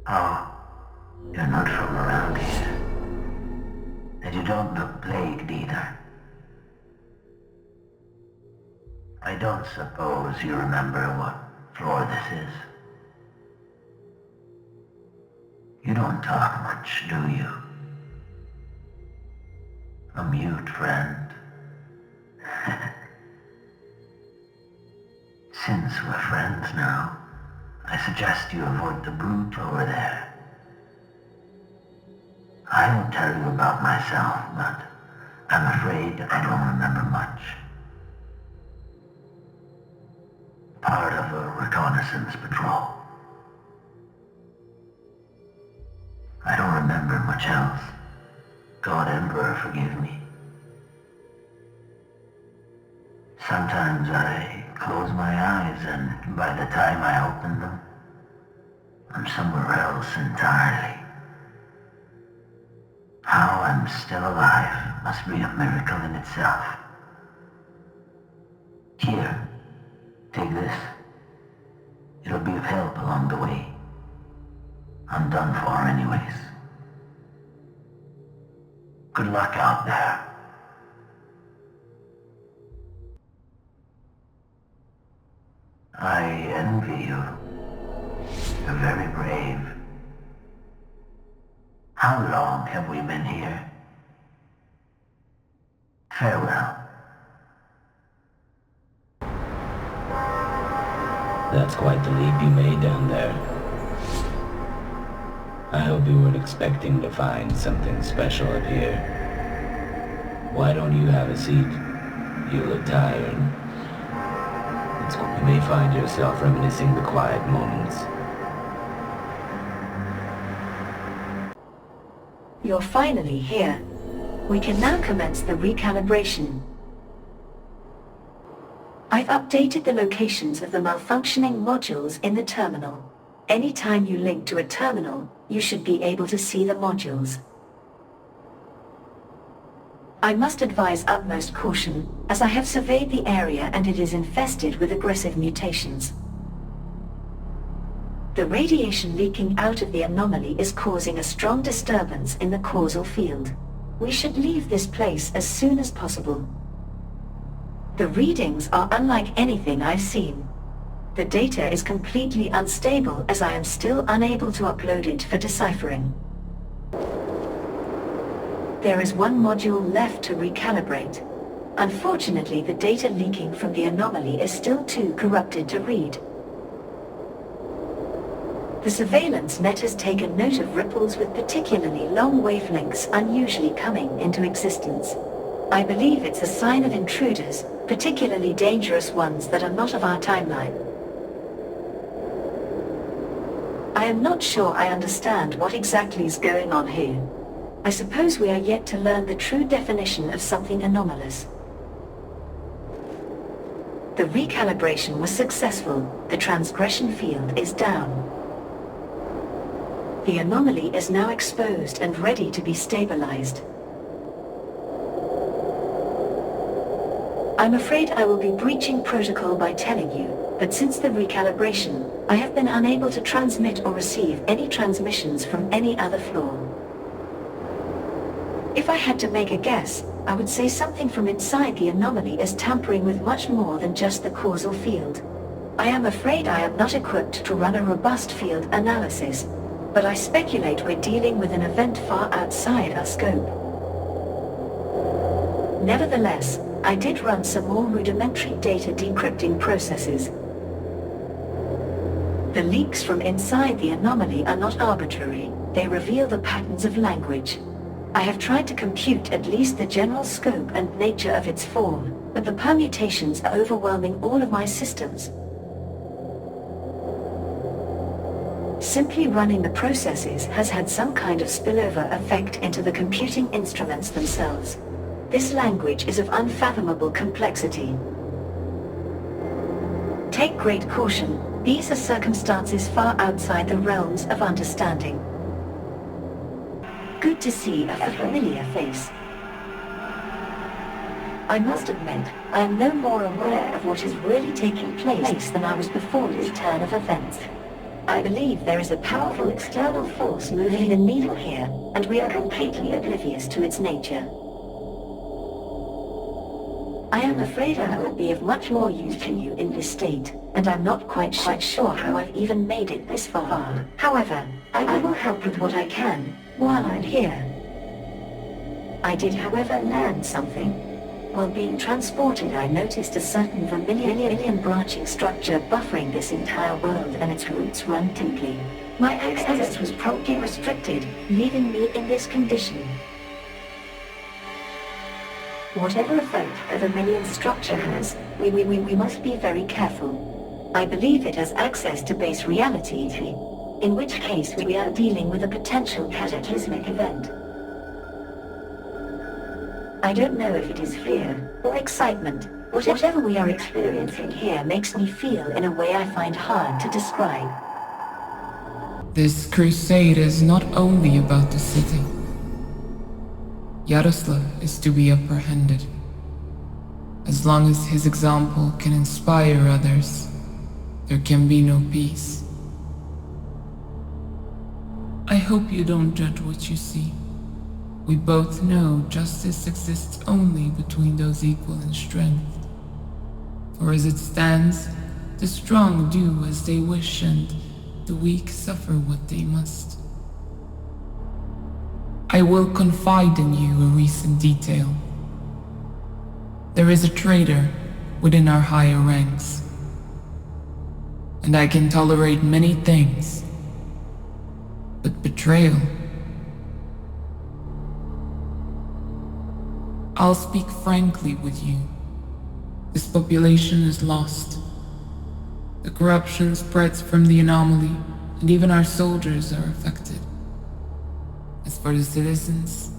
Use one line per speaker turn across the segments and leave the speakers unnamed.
Oh, you're not from around here. And you don't look plagued either. I don't suppose you remember what floor this is. You don't talk much, do you? A mute friend. Since we're friends now, I suggest you avoid the brute over there. I will tell you about myself, but I'm afraid I don't remember much. Part of a reconnaissance patrol. I don't remember much else. God Emperor forgive me. Sometimes I close my eyes and by the time I open them, I'm somewhere else entirely. How I'm still alive must be a miracle in itself. Here, take this. It'll be of help along the way. I'm done for anyways. Good luck out there. I envy you. You're very brave. How long have we been here? Farewell.
That's quite the leap you made down there. I hope you weren't expecting to find something special up here. Why don't you have a seat? You look tired. You may find yourself reminiscing the quiet moments.
You're finally here. We can now commence the recalibration. I've updated the locations of the malfunctioning modules in the terminal. Anytime you link to a terminal, you should be able to see the modules. I must advise utmost caution, as I have surveyed the area and it is infested with aggressive mutations. The radiation leaking out of the anomaly is causing a strong disturbance in the causal field. We should leave this place as soon as possible. The readings are unlike anything I've seen. The data is completely unstable as I am still unable to upload it for deciphering. There is one module left to recalibrate. Unfortunately, the data leaking from the anomaly is still too corrupted to read. The surveillance net has taken note of ripples with particularly long wavelengths unusually coming into existence. I believe it's a sign of intruders, particularly dangerous ones that are not of our timeline. I am not sure I understand what exactly is going on here. I suppose we are yet to learn the true definition of something anomalous. The recalibration was successful. The transgression field is down. The anomaly is now exposed and ready to be stabilized. I'm afraid I will be breaching protocol by telling you, but since the recalibration, I have been unable to transmit or receive any transmissions from any other floor. If I had to make a guess, I would say something from inside the anomaly is tampering with much more than just the causal field. I am afraid I am not equipped to run a robust field analysis, but I speculate we're dealing with an event far outside our scope. Nevertheless, I did run some more rudimentary data decrypting processes. The leaks from inside the anomaly are not arbitrary, they reveal the patterns of language. I have tried to compute at least the general scope and nature of its form, but the permutations are overwhelming all of my systems. Simply running the processes has had some kind of spillover effect into the computing instruments themselves. This language is of unfathomable complexity. Take great caution, these are circumstances far outside the realms of understanding. Good to see a familiar face. I must admit, I am no more aware of what is really taking place than I was before this turn of events. I believe there is a powerful external force moving the needle here, and we are completely oblivious to its nature. I am afraid I would be of much more use to you in this state, and I'm not quite sure how I've even made it this far. However, I will help with what I can while I'm here. I did, however, learn something. While being transported, I noticed a certain vermilion branching structure buffering this entire world, and its roots run deeply. My access was promptly restricted, leaving me in this condition. Whatever effect the vermilion structure has, we must be very careful. I believe it has access to base reality, in which case we are dealing with a potential cataclysmic event. I don't know if it is fear or excitement. Whatever we are experiencing here makes me feel in a way I find hard to describe.
This crusade is not only about the city. Yaroslav is to be apprehended. As long as his example can inspire others, there can be no peace. I hope you don't judge what you see. We both know justice exists only between those equal in strength. For as it stands, the strong do as they wish and the weak suffer what they must. I will confide in you a recent detail. There is a traitor within our higher ranks, and I can tolerate many things, but betrayal. I'll speak frankly with you. This population is lost. The corruption spreads from the anomaly, and even our soldiers are affected. As for the citizens,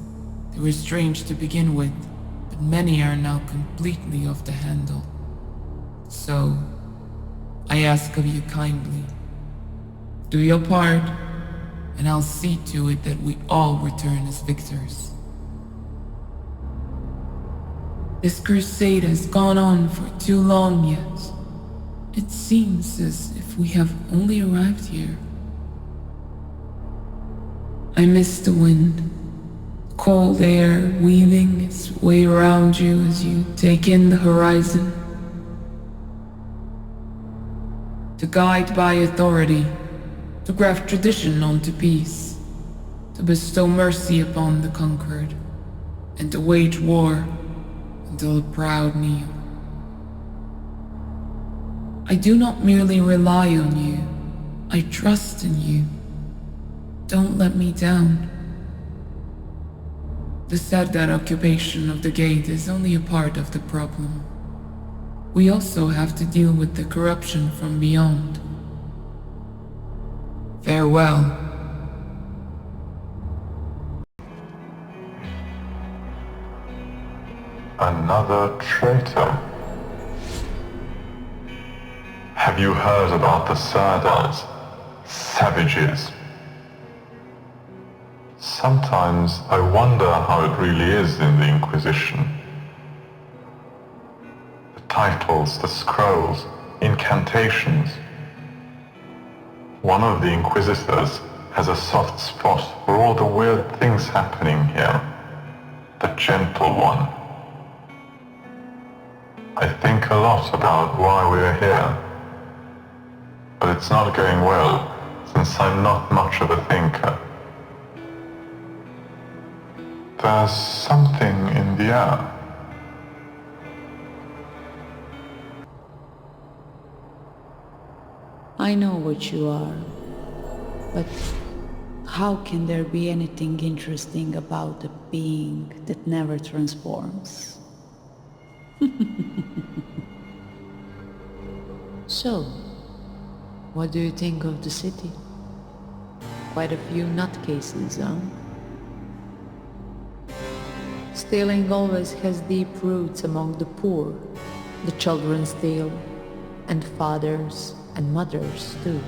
they were strange to begin with, but many are now completely off the handle. So, I ask of you kindly, do your part, and I'll see to it that we all return as victors. This crusade has gone on for too long yet. It seems as if we have only arrived here. I miss the wind, cold air weaving its way around you as you take in the horizon. To guide by authority, to graft tradition onto peace, to bestow mercy upon the conquered, and to wage war until the proud kneel. I do not merely rely on you, I trust in you. Don't let me down. The Sardar occupation of the gate is only a part of the problem. We also have to deal with the corruption from beyond. Farewell.
Another traitor? Have you heard about the Sardars? Savages. Sometimes I wonder how it really is in the Inquisition. The titles, the scrolls, incantations. One of the Inquisitors has a soft spot for all the weird things happening here. The Gentle One. I think a lot about why we're here. But it's not going well, since I'm not much of a thinker. There's something in the air.
I know what you are, but how can there be anything interesting about a being that never transforms? So, what do you think of the city? Quite a few nutcases, huh? Stealing always has deep roots among the poor. The children steal, and fathers and mothers too.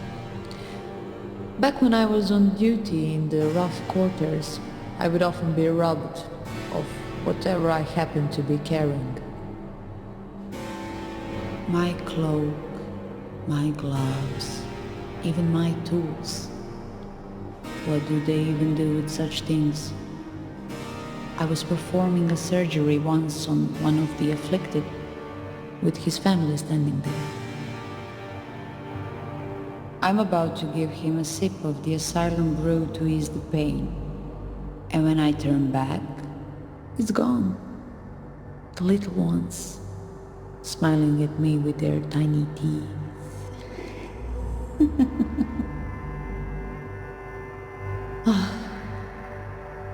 Back when I was on duty in the rough quarters, I would often be robbed of whatever I happened to be carrying. My cloak, my gloves, even my tools. What do they even do with such things? I was performing a surgery once on one of the afflicted, with his family standing there. I'm about to give him a sip of the asylum brew to ease the pain. And when I turn back, it's gone. The little ones, smiling at me with their tiny teeth.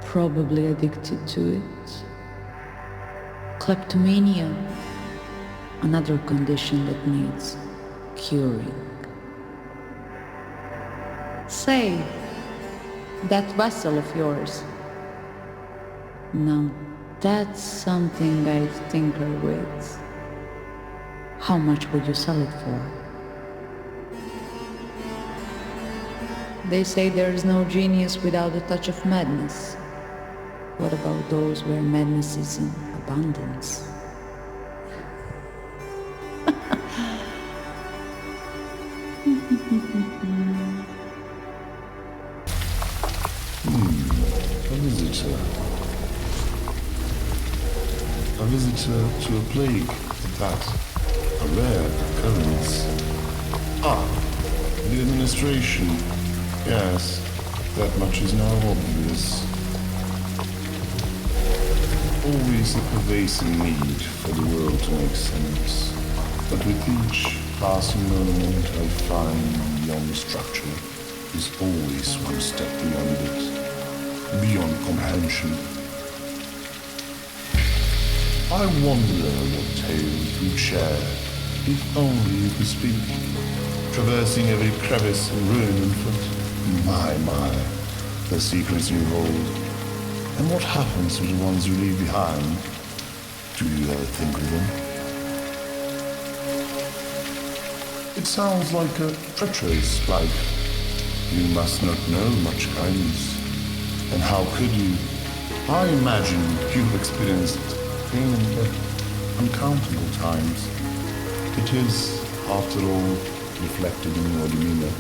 Probably addicted to it. Kleptomania, another condition that needs curing. Say, that vessel of yours. Now that's something I'd tinker with. How much would you sell it for? They say there's no genius without a touch of madness. What about those where madness is in abundance?
A visitor to a plague, that a rare occurrence. The administration. Yes, that much is now obvious. Always a pervasive need for the world to make sense. But with each passing moment I find beyond the structure is always one step beyond it, beyond comprehension. I wonder what tales you'd share, if only you could speak, traversing every crevice and ruin and foot. My, the secrets you hold. And what happens to the ones you leave behind? Do you ever think of them? It sounds like a treacherous life. You must not know much kindness. And how could you? I imagine you've experienced pain and death uncountable times. It is, after all, reflected in your demeanor.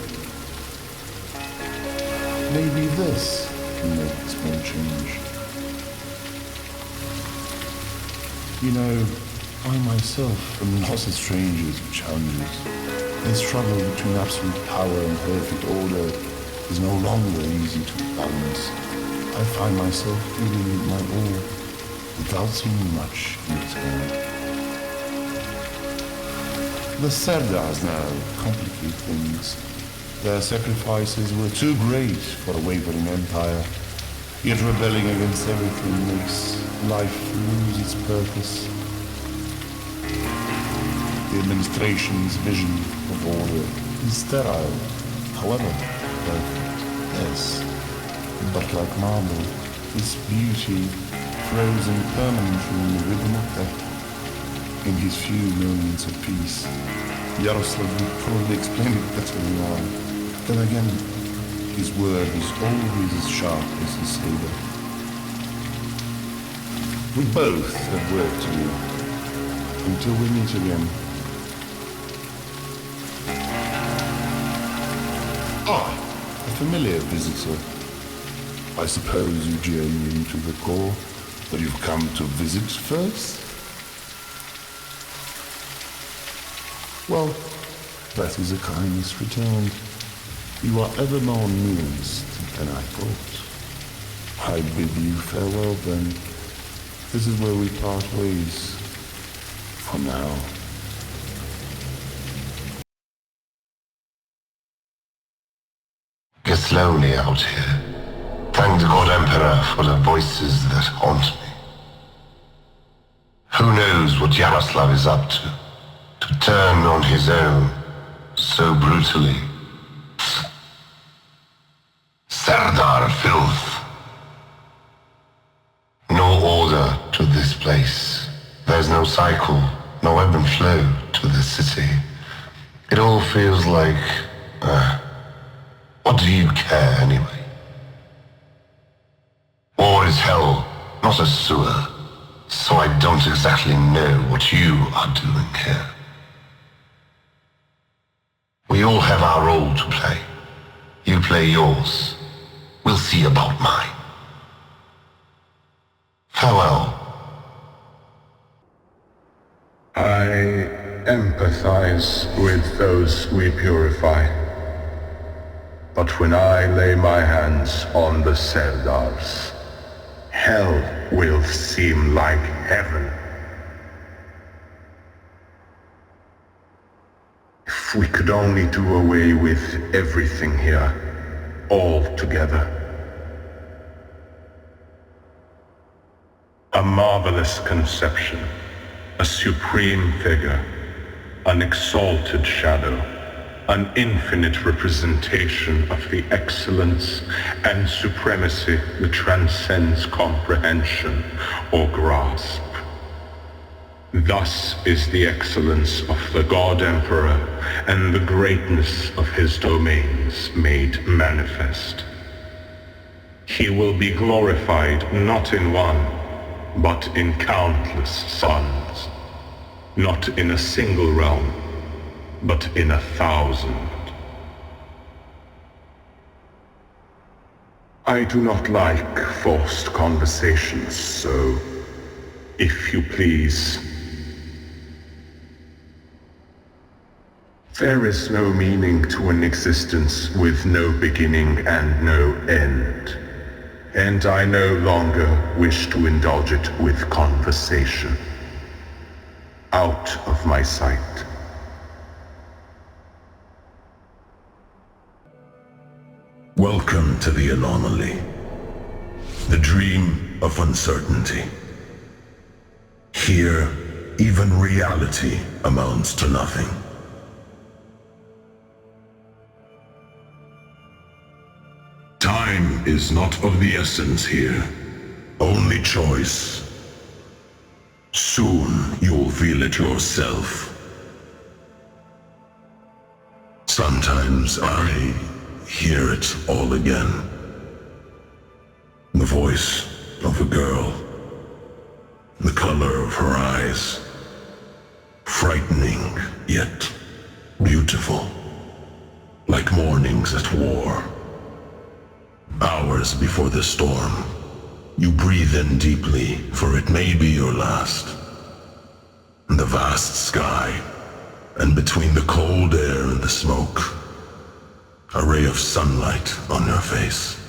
Maybe this can make a small change. You know, I myself am not a stranger to challenges. The struggle between absolute power and perfect order is no longer easy to balance. I find myself giving it my all, without seeing much in return. The Serdars now complicate things. Their sacrifices were too great for a wavering empire, yet rebelling against everything makes life lose its purpose. The administration's vision of order is sterile, however perfect, yes, but like marble, its beauty frozen permanently in the rhythm of death. In his few moments of peace, Yaroslav would probably explain it better than I. Then again, his word was always as sharp as his saber. We both have work to do, until we meet again. A familiar visitor. I suppose you journey into the core, but you've come to visit first? Well, that is a kindness returned. You are ever more nuanced than I thought. I bid you farewell then. This is where we part ways. For now.
Get slowly out here. Thank the God Emperor for the voices that haunt me. Who knows what Yaroslav is up to turn on his own so brutally. Serdar filth. No order to this place. There's no cycle, no ebb and flow to this city. It all feels like, what do you care anyway? War is hell, not a sewer, so I don't exactly know what you are doing here. We all have our role to play. flay yours. We'll see about mine. Farewell.
I empathize with those we purify. But when I lay my hands on the Seldars, hell will seem like heaven. If we could only do away with everything here, all together. A marvelous conception, a supreme figure, an exalted shadow, an infinite representation of the excellence and supremacy that transcends comprehension or grasp. Thus is the excellence of the God Emperor and the greatness of his domains made manifest. He will be glorified not in one, but in countless suns, not in a single realm, but in 1,000. I do not like forced conversations, so, if you please, there is no meaning to an existence with no beginning and no end, and I no longer wish to indulge it with conversation. Out of my sight.
Welcome to the anomaly, the dream of uncertainty. Here, even reality amounts to nothing. Time is not of the essence here, only choice. Soon you'll feel it yourself. Sometimes I hear it all again. The voice of a girl, the color of her eyes, frightening yet beautiful, like mornings at war. Hours before the storm, you breathe in deeply, for it may be your last. The vast sky, and between the cold air and the smoke, a ray of sunlight on your face.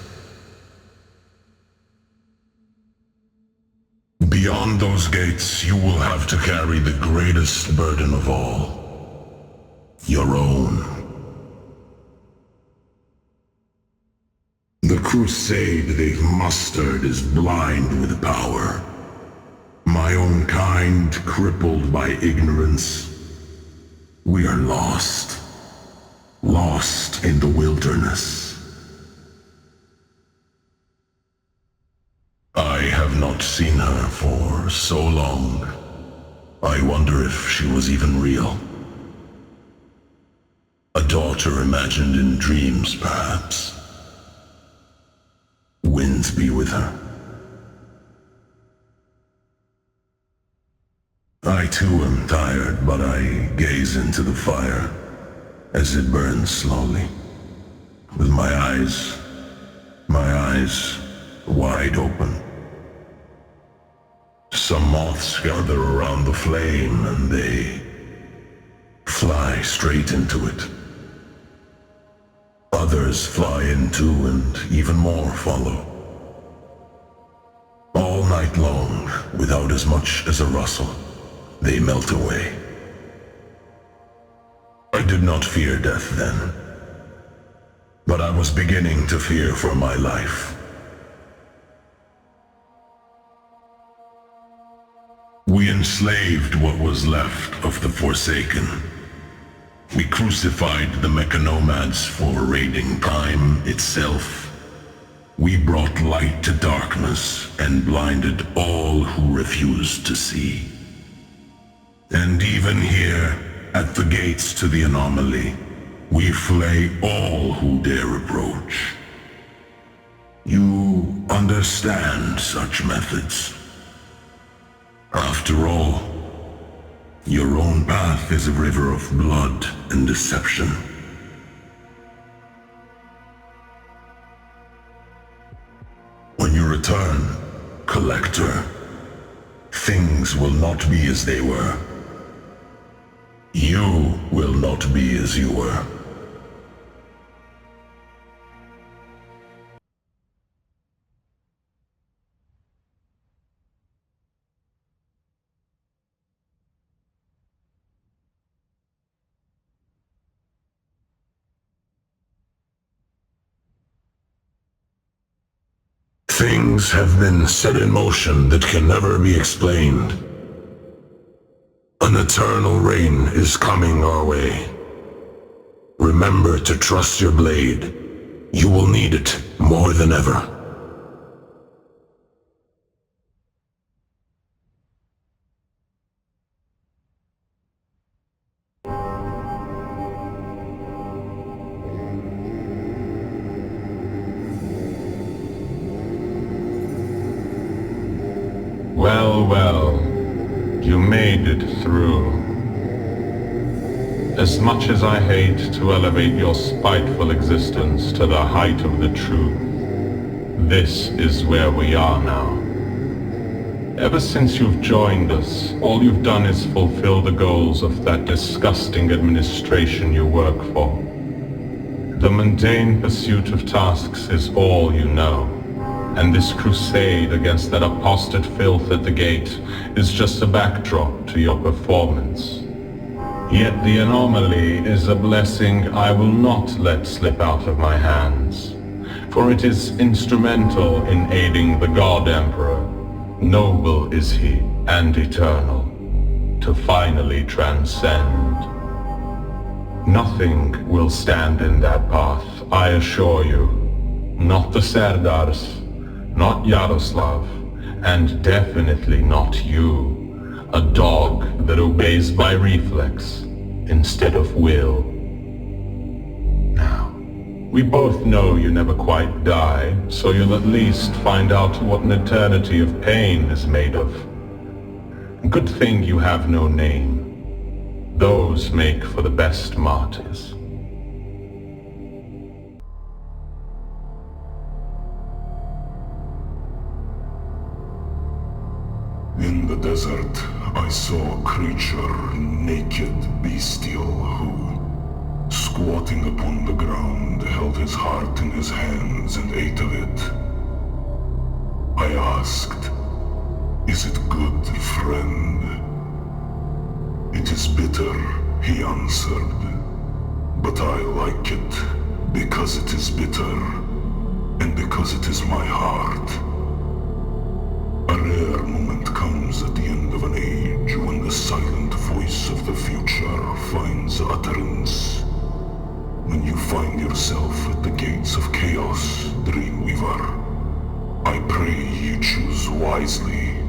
Beyond those gates, you will have to carry the greatest burden of all, your own. The crusade they've mustered is blind with power. My own kind, crippled by ignorance. We are lost. Lost in the wilderness. I have not seen her for so long. I wonder if she was even real. A daughter imagined in dreams, perhaps. Winds be with her. I too am tired, but I gaze into the fire as it burns slowly, with my eyes wide open. Some moths gather around the flame and they fly straight into it. Others fly into and even more follow. All night long, without as much as a rustle, they melt away. I did not fear death then, but I was beginning to fear for my life. We enslaved what was left of the Forsaken. We crucified the Mecha-Nomads for raiding time itself. We brought light to darkness and blinded all who refused to see. And even here, at the gates to the anomaly, we flay all who dare approach. You understand such methods. After all, your own path is a river of blood and deception. return, Collector. Things will not be as they were. You will not be as you were. Things have been set in motion that can never be explained. An eternal rain is coming our way. Remember to trust your blade. You will need it more than ever.
Well, well, you made it through. As much as I hate to elevate your spiteful existence to the height of the truth, this is where we are now. Ever since you've joined us, all you've done is fulfill the goals of that disgusting administration you work for. The mundane pursuit of tasks is all you know. And this crusade against that apostate filth at the gate is just a backdrop to your performance. Yet the anomaly is a blessing I will not let slip out of my hands, for it is instrumental in aiding the God Emperor, noble is he and eternal, to finally transcend. Nothing will stand in that path, I assure you. Not the Serdars, not Yaroslav, and definitely not you, a dog that obeys by reflex instead of will. Now, we both know you never quite die, so you'll at least find out what an eternity of pain is made of. Good thing you have no name. Those make for the best martyrs.
In the desert, I saw a creature, naked, bestial, who, squatting upon the ground, held his heart in his hands and ate of it. I asked, "Is it good, friend?" "It is bitter," he answered, "but I like it, because it is bitter, and because it is my heart." A rare moment comes at the end of an age when the silent voice of the future finds utterance. When you find yourself at the gates of chaos, Dreamweaver, I pray you choose wisely.